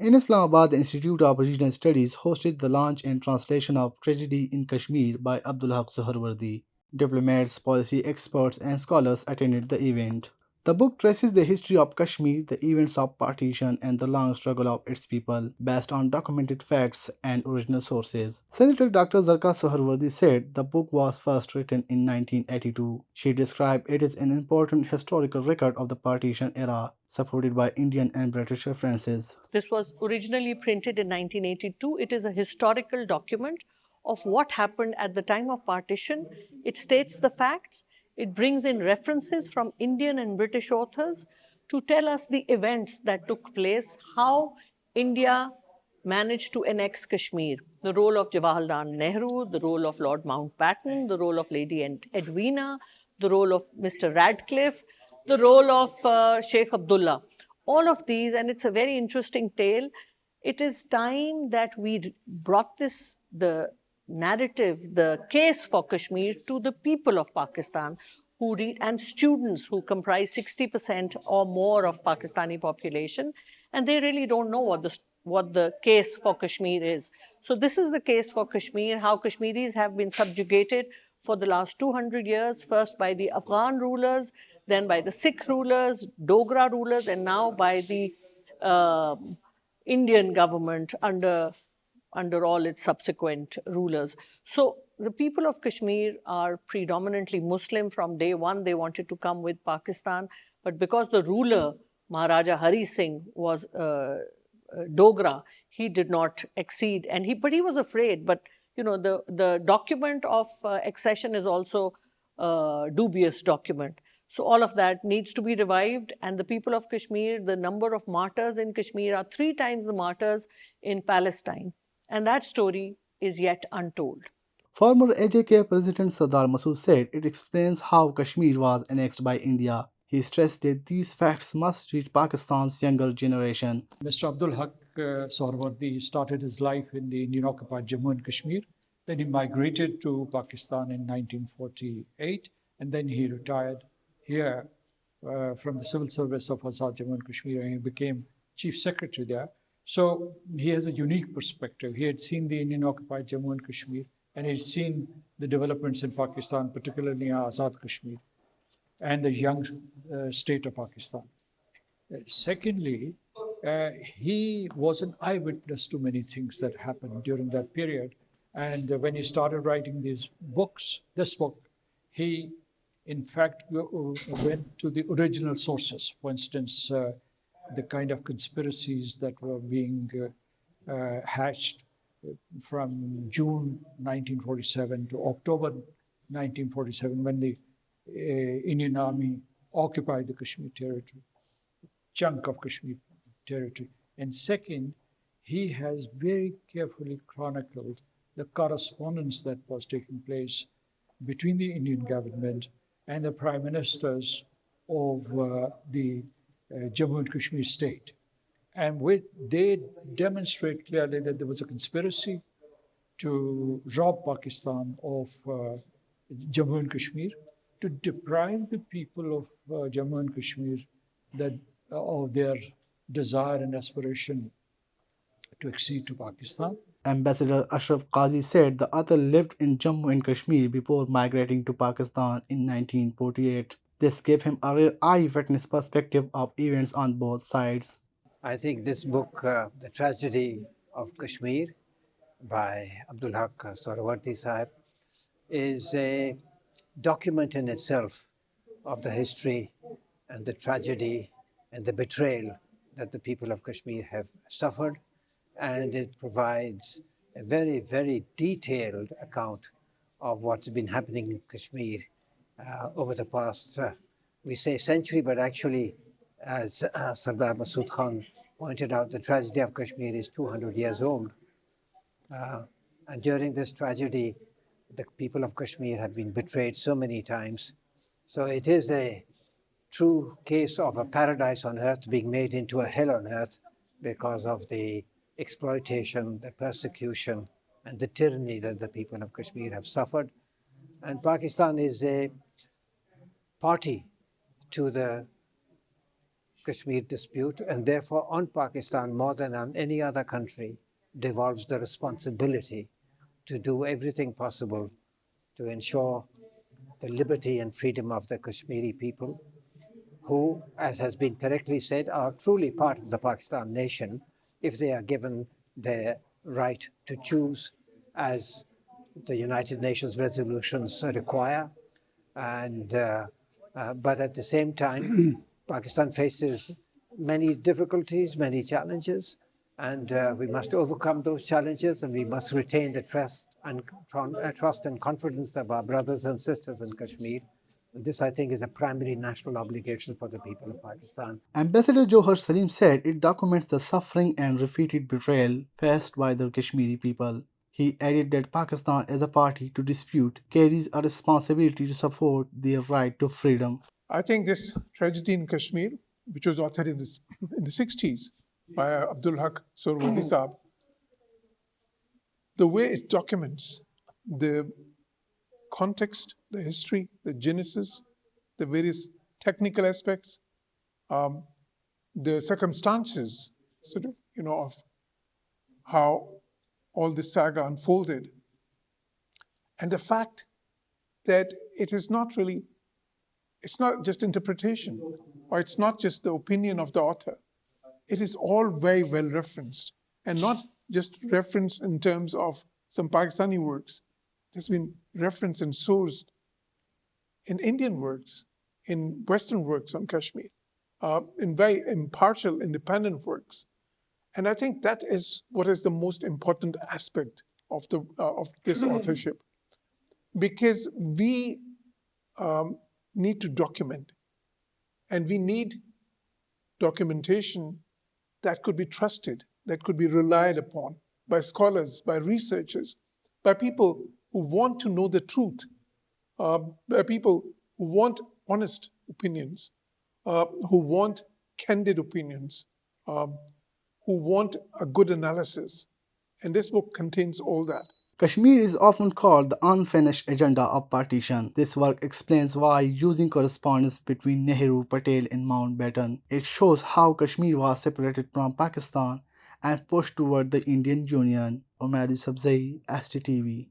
In Islamabad, the Institute of Regional Studies hosted the launch and translation of Tragedy in Kashmir by Abdul Haq Suharwardy. Diplomats, policy experts, and scholars attended the event. The book traces the history of Kashmir, the events of partition, and the long struggle of its people, based on documented facts and original sources. Senator Dr. Zarqa Suharwardy said the book was first written in 1982. She described it as an important historical record of the partition era, supported by Indian and British references. This was originally printed in 1982. It is a historical document of what happened at the time of partition. It states the facts. It brings in references from Indian and British authors to tell us the events that took place, how India managed to annex Kashmir, the role of Jawaharlal Nehru, the role of Lord Mountbatten, the role of Lady Edwina, the role of Mr. Radcliffe, the role of Sheikh Abdullah. All of these, and it's a very interesting tale. It is time that we brought the narrative, the case for Kashmir to the people of Pakistan who read, and students who comprise 60% or more of Pakistani population, and they really don't know what the case for Kashmir is. So this is the case for Kashmir, how Kashmiris have been subjugated for the last 200 years, first by the Afghan rulers, then by the Sikh rulers, Dogra rulers, and now by the Indian government under all its subsequent rulers. So the people of Kashmir are predominantly Muslim. From day one, they wanted to come with Pakistan, but because the ruler, Maharaja Hari Singh, was Dogra, he did not accede, but he was afraid. But you know, the document of accession is also a dubious document. So all of that needs to be revived, and the people of Kashmir, the number of martyrs in Kashmir are 3 times the martyrs in Palestine, and that story is yet untold. Former AJK President Sardar Masood said it explains how Kashmir was annexed by India. He stressed that these facts must reach Pakistan's younger generation. Mr. Abdul Haq Suharwardy started his life in the Indian-occupied Jammu and Kashmir. Then he migrated to Pakistan in 1948, and then he retired here from the civil service of Azad Jammu and Kashmir, and he became chief secretary there. So he has a unique perspective. He had seen the Indian-occupied Jammu and Kashmir, and he'd seen the developments in Pakistan, particularly in Azad Kashmir and the young state of Pakistan. Secondly, he was an eyewitness to many things that happened during that period. And when he started writing this book, he in fact went to the original sources. For instance, the kind of conspiracies that were being hatched from June 1947 to October 1947, when the Indian Army occupied the Kashmir territory, chunk of Kashmir territory. And second, he has very carefully chronicled the correspondence that was taking place between the Indian government and the prime ministers of the Jammu and Kashmir state. And they demonstrate clearly that there was a conspiracy to rob Pakistan of Jammu and Kashmir, to deprive the people of Jammu and Kashmir of their desire and aspiration to accede to Pakistan. Ambassador Ashraf Qazi said the author lived in Jammu and Kashmir before migrating to Pakistan in 1948. This gave him a real eyewitness perspective of events on both sides. I think this book, The Tragedy of Kashmir by Abdul Haq Suharwardy Sahib, is a document in itself of the history and the tragedy and the betrayal that the people of Kashmir have suffered. And it provides a very, very detailed account of what's been happening in Kashmir over the past, we say century, but actually, as Sardar Masood Khan pointed out, the tragedy of Kashmir is 200 years old. And during this tragedy, the people of Kashmir have been betrayed so many times. So it is a true case of a paradise on earth being made into a hell on earth because of the exploitation, the persecution, and the tyranny that the people of Kashmir have suffered. And Pakistan is a party to the Kashmir dispute, and therefore on Pakistan more than on any other country devolves the responsibility to do everything possible to ensure the liberty and freedom of the Kashmiri people, who, as has been correctly said, are truly part of the Pakistan nation if they are given their right to choose as the United Nations resolutions require. But at the same time, Pakistan faces many difficulties, many challenges, and we must overcome those challenges, and we must retain the trust and confidence of our brothers and sisters in Kashmir. And this, I think, is a primary national obligation for the people of Pakistan. Ambassador Jauhar Saleem said it documents the suffering and repeated betrayal faced by the Kashmiri people. He added that Pakistan, as a party to dispute, carries a responsibility to support their right to freedom. I think this tragedy in Kashmir, which was authored in the 60s by Abdul Haq Suharwardy Saab, the way it documents the context, the history, the genesis, the various technical aspects, the circumstances, of how all this saga unfolded, and the fact that it's not just interpretation, or it's not just the opinion of the author. It is all very well referenced, and not just referenced in terms of some Pakistani works. It has been referenced and sourced in Indian works, in Western works on Kashmir, in very impartial, independent works. And I think that is what is the most important aspect of this authorship, because we need to document, and we need documentation that could be trusted, that could be relied upon by scholars, by researchers, by people who want to know the truth, by people who want honest opinions, who want candid opinions, who want a good analysis. And this book contains all that. Kashmir is often called the unfinished agenda of partition. This work explains why, using correspondence between Nehru, Patel, and Mountbatten, it shows how Kashmir was separated from Pakistan and pushed toward the Indian Union. Omar Sabzai, STTV.